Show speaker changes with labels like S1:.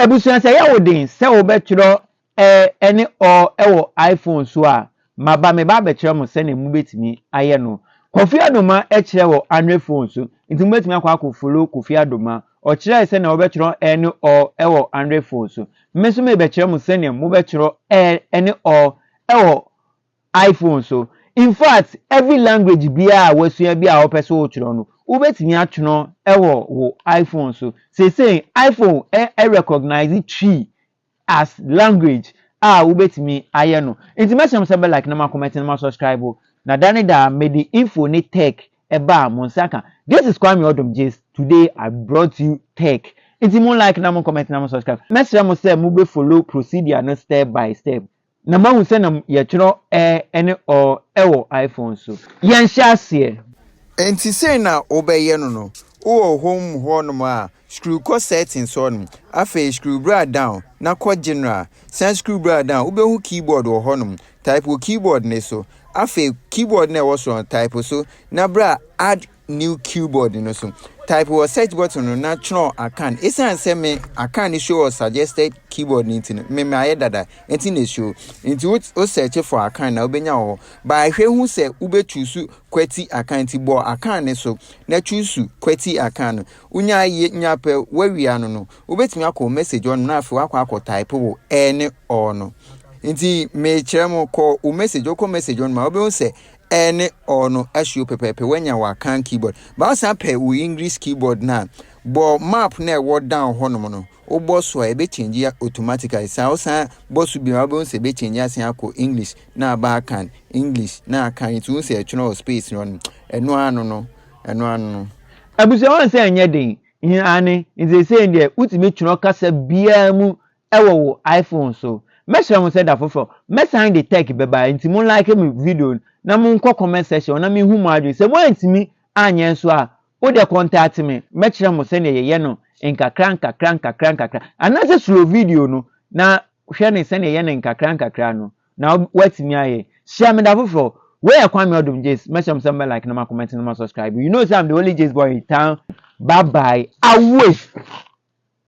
S1: Ebusua say ya wodin say wo betro any or ewo iPhone so a maba me ba betro mo say na mu betimi aye no Kofi Adoma kire wo Android phone so nti mu betimi akwa follow Kofi Adoma o kire say na wo betro any or ewo Android phone so me so me betro mo say na mu betro any or ewo iPhone so in fact every language bia wasua bia wo pese wo kire no ubetimi atwono wo iPhone so say iPhone recognize tree as language ubetimi aye no intimation say be like na comment na subscribe na da me the info ni tech eba monsaka. This is Kwame Odom Gist. Today I brought you tech. Intimo like na comment na subscribe. Message mo say mo be follow procedure no step by step. Na ma hu say na ye twero any or ewo iPhone so yen sha se
S2: enti say na obeye no wo home ho no ma screw co settings on afa screw bra down na co general sen screw bra down wo be hu keyboard wo ho no type wo keyboard ne so afa keyboard na wo so type so na bra add new keyboard no so type wo search button no na tro akan esan say me akan show or suggested keyboard nti me aye dada enti na show enti wo search for akan na obenya wo ba hwe hu say wo be choose kwati akan ti bo akan ne so na choose kwati akan unya ye nyape wawia no wo betimi akọ message on na afi akọ type wo any or no enti me kiremo ko o message o ko message on ma wo be say any or no ashu pepepe when you can keyboard but san pe we English keyboard na bo map na e down hono no o bo so e be change automatically san boss bi ma bo se be change asan akọ English na ba kan English na kan it say tune space no eno ano
S1: abusia won say enye den yin ani nze say ndie utimi tune kasa bia mu ewo iPhone so mesha mo say da fofo mesan the tech beba intimo like me video na mo nko comment section na me hu mo adwe se mo antimi anye nso a wo de contact me me kire mo se ne ye no nkakra anase slow video no na hwe ne se ne ye ne nkakra no na watimi aye share me da fofo where Kwame Odom Gist me share me like na comment na subscribe you know say I'm the only Gist boy in town bye bye away.